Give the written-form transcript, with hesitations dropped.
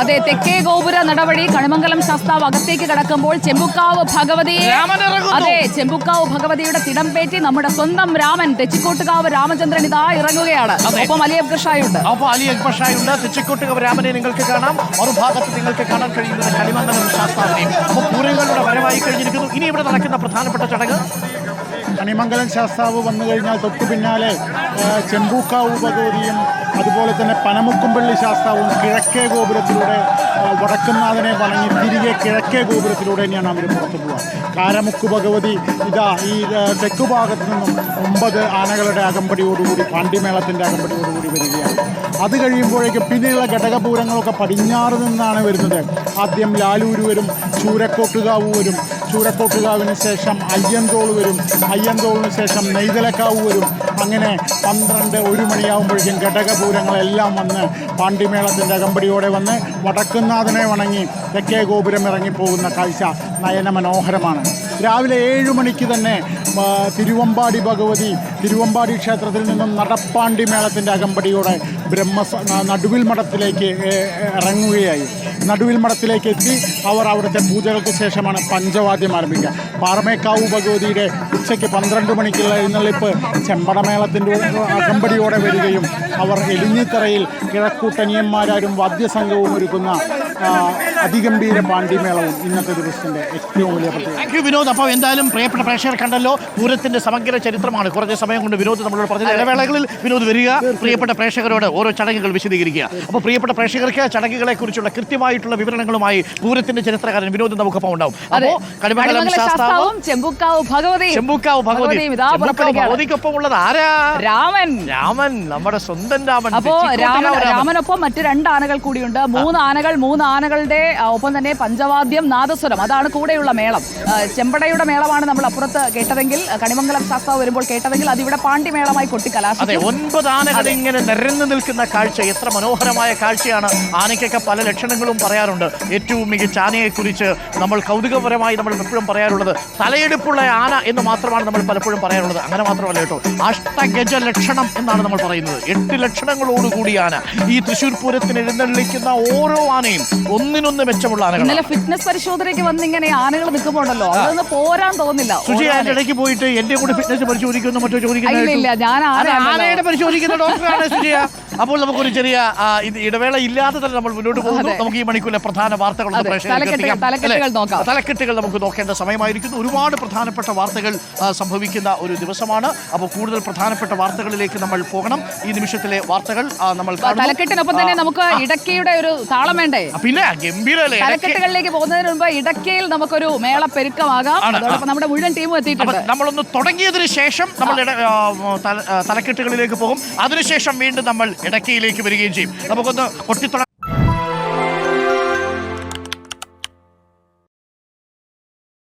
അതെ, തെക്കേ ഗോപുര നടവഴി കണിമംഗലം ശാസ്താവ് അകത്തേക്ക് കടക്കുമ്പോൾ ചെമ്പുക്കാവ് ഭഗവതി, അതെ, ചെമ്പുക്കാവ് ഭഗവതിയുടെ തിടംപേറ്റി നമ്മുടെ സ്വന്തം രാമൻ തെച്ചിക്കോട്ടുകാവ് രാമചന്ദ്രൻ ഇതാ ഇറങ്ങുകയാണ്. ഒപ്പം അലി അക്ബർ ഷായുണ്ട്. തെച്ചിക്കോട്ടുകാവ് രാമനെ നിങ്ങൾക്ക് കാണാം. മറുഭാഗത്ത് നിങ്ങൾക്ക് കാണാൻ കഴിയുന്നത് കണിമംഗലം ശാസ്താവിനെയും. അപ്പോൾ പൂരങ്ങളുടെ വരവായി കഴിഞ്ഞിരിക്കുന്നു. ഇനി ഇവിടെ നടക്കുന്ന പ്രധാനപ്പെട്ട ചടങ്ങ് കണിമംഗലം ശാസ്താവ് വന്നു കഴിഞ്ഞാൽ തൊട്ടു പിന്നാലെ ചെമ്പൂക്കാവ് ഭഗവതിയും അതുപോലെ തന്നെ പനമുക്കുംപള്ളി ശാസ്താവും കിഴക്കേ ഗോപുരത്തിലൂടെ വടക്കുന്നാഥനെ വണങ്ങി തിരികെ കിഴക്കേ ഗോപുരത്തിലൂടെ തന്നെയാണ് അവർ പുറത്തു പോവുക. കാരമുക്കു ഭഗവതി ഇതാ ഈ തെക്കുഭാഗത്തു നിന്നും 9 ആനകളുടെ അകമ്പടിയോടുകൂടി പാണ്ഡിമേളത്തിൻ്റെ അകമ്പടിയോടുകൂടി വരികയാണ്. അത് കഴിയുമ്പോഴേക്കും പിന്നെയുള്ള ഘടകപൂരങ്ങളൊക്കെ പടിഞ്ഞാറ് നിന്നാണ് വരുന്നത്. ആദ്യം ലാലൂര് വരും, ചൂരക്കോട്ടുകാവ് വരും, ചൂരക്കോട്ടുകാവിന് ശേഷം അയ്യന്തോൾ വരും, അയ്യന്തോളിന് ശേഷം നെയ്തലക്കാവ് വരും. അങ്ങനെ 12-1 മണിയാകുമ്പോഴേക്കും ഘടകപൂരങ്ങളെല്ലാം വന്ന് പാണ്ഡിമേളത്തിൻ്റെ അകമ്പടിയോടെ വന്ന് വടക്കുന്നാഥനെ വണങ്ങി തെക്കേ ഗോപുരം ഇറങ്ങിപ്പോകുന്ന കാഴ്ച നയനമനോഹരമാണ്. രാവിലെ 7 മണിക്ക് തന്നെ തിരുവമ്പാടി ഭഗവതി തിരുവമ്പാടി ക്ഷേത്രത്തിൽ നിന്നും നടപ്പാണ്ടി മേളത്തിൻ്റെ അകമ്പടിയോടെ നടുവിൽ മഠത്തിലേക്ക് ഇറങ്ങുകയായി. നടുവിൽ മഠത്തിലേക്ക് എത്തി അവർ അവിടുത്തെ പൂജകൾക്ക് ശേഷമാണ് പഞ്ചവാദ്യം ആരംഭിക്കുക. പാറമേക്കാവ് ഭഗവതിയുടെ ഉച്ചയ്ക്ക് 12 മണിക്കുള്ള എഴുന്നള്ളിപ്പ് ചെമ്പടമേളത്തിൻ്റെ അകമ്പടിയോടെ വരികയും അവർ എലിഞ്ഞിത്തറയിൽ കിഴക്കൂട്ടനിയന്മാരും വാദ്യസംഘവും ഒരുക്കുന്ന അതിഗംഭീര പാണ്ഡിമേളവും ഇന്നത്തെ ദിവസത്തിൻ്റെ ഏറ്റവും വലിയ പ്രത്യേകത. വിനോദ്, അപ്പോൾ എന്തായാലും പ്രിയപ്പെട്ട പ്രേക്ഷകർ കണ്ടല്ലോ, പൂരത്തിന്റെ സമഗ്ര ചരിത്രമാണ് കുറഞ്ഞ സമയം കൊണ്ട് വിനോദ് നമ്മളോട് പറഞ്ഞത്. ഇടവേളകളിൽ വിനോദ് വരിക, പ്രിയപ്പെട്ട പ്രേക്ഷകരോട് ഓരോ ചടങ്ങുകൾ വിശദീകരിക്കുക. അപ്പോൾ പ്രിയപ്പെട്ട പ്രേക്ഷകർക്ക് ചടങ്ങുകളെ കുറിച്ചുള്ള കൃത്യമായിട്ടുള്ള വിവരണങ്ങളുമായി പൂരത്തിന്റെ ചരിത്രകാരൻ വിനോദ് നമുക്കൊപ്പം ഉണ്ടാവും. അപ്പോൾ കണിമംഗലം ശാസ്താവും ചെമ്പുക്കാവ് ഭഗവതിക്കൊപ്പം ഉള്ളത് ആരാ? രാമൻ, നമ്മുടെ സ്വന്തം രാമൻ. അപ്പോ രാമനൊപ്പം മറ്റ് 2 ആനകൾ കൂടിയുണ്ട്. 3 ആനകളുടെ ഒപ്പം തന്നെ പഞ്ചവാദ്യം, നാദസ്വരം, അതാണ് കൂടെയുള്ള മേളം. ചെമ്പടയുടെ മേളമാണ് നമ്മൾ അപ്പുറത്ത് കേട്ടതെങ്കിൽ, കണിമംഗലം ശാസ്താവ് വരുമ്പോൾ കേട്ടതെങ്കിൽ അതിവിടെ പാണ്ഡിമേളമായി കൊട്ടിക്കലാശിക്കും. 9 ആനകൾ ഇങ്ങനെ നിരന്നു നിൽക്കുന്ന കാഴ്ച എത്ര മനോഹരമായ കാഴ്ചയാണ്. ആനയ്ക്കൊക്കെ പല ലക്ഷണങ്ങളും പറയാറുണ്ട്. ഏറ്റവും മികച്ച ആനയെക്കുറിച്ച് നമ്മൾ കൗതുകപരമായി നമ്മൾ എപ്പോഴും പറയാറുള്ളത് തലയെടുപ്പുള്ള ആന എന്ന് മാത്രമാണ് നമ്മൾ പലപ്പോഴും പറയാറുള്ളത്. അങ്ങനെ മാത്രമല്ല കേട്ടോ, അഷ്ടഗജ ലക്ഷണം എന്നാണ് നമ്മൾ പറയുന്നത്. 8 ലക്ഷണങ്ങളോടുകൂടി ആന. ഈ തൃശ്ശൂർ പൂരത്തിന് എഴുന്നള്ളിക്കുന്ന ഓരോ ആനയും ഒന്നിനൊന്ന് മെച്ചമുള്ള ആനകൾ. ഫിറ്റ്നസ് പരിശോധനയ്ക്ക് വന്ന് ഇങ്ങനെ ആനകൾ നിൽക്കുമ്പോണ്ടല്ലോ, അതൊന്ന് പോരാൻ തോന്നില്ല. സുജി അതിന്റെ ഇടയ്ക്ക് പോയിട്ട് എന്റെ കൂടെ ഫിറ്റ്നസ് പരിശോധിക്കുന്നു മറ്റോ ചോദിക്കുന്നില്ല. ഞാൻ ആനയുടെ പരിശോധിക്കുന്ന ഡോക്ടറാണ് സുജിയ. അപ്പോൾ നമുക്കൊരു ചെറിയ ഇടവേള ഇല്ലാതെ തന്നെ നമ്മൾ മുന്നോട്ട് പോകുന്നു. നമുക്ക് ഈ മണിക്കൂറിലെ പ്രധാന വാർത്തകൾ തലക്കെട്ടുകൾ നമുക്ക് നോക്കേണ്ട സമയമായിരിക്കുന്നു. ഒരുപാട് പ്രധാനപ്പെട്ട വാർത്തകൾ സംഭവിക്കുന്ന ഒരു ദിവസമാണ്. അപ്പോൾ കൂടുതൽ പ്രധാനപ്പെട്ട വാർത്തകളിലേക്ക് നമ്മൾ പോകണം. ഈ നിമിഷത്തിലെ വാർത്തകൾ നമ്മൾ തലക്കെട്ടിനൊപ്പം തന്നെ നമുക്ക് ഇടയ്ക്കയുടെ ഒരു താളം വേണ്ടേ? പിന്നെ ഗംഭീരല്ലേ. തലക്കെട്ടുകളിലേക്ക് പോകുന്നതിന് മുമ്പ് ഇടയ്ക്കയിൽ നമുക്കൊരു മേള പെരുക്കമാകാം. അതോടൊപ്പം നമ്മുടെ മുഴുവൻ ടീമും എത്തിയിട്ടുണ്ട്. നമ്മളൊന്ന് തുടങ്ങിയതിനു ശേഷം നമ്മൾ തലക്കെട്ടുകളിലേക്ക് പോകും. അതിനുശേഷം വീണ്ടും നമ്മൾ ഇടയ്ക്കയിലേക്ക് വരികയും ചെയ്യും. നമുക്കൊന്ന്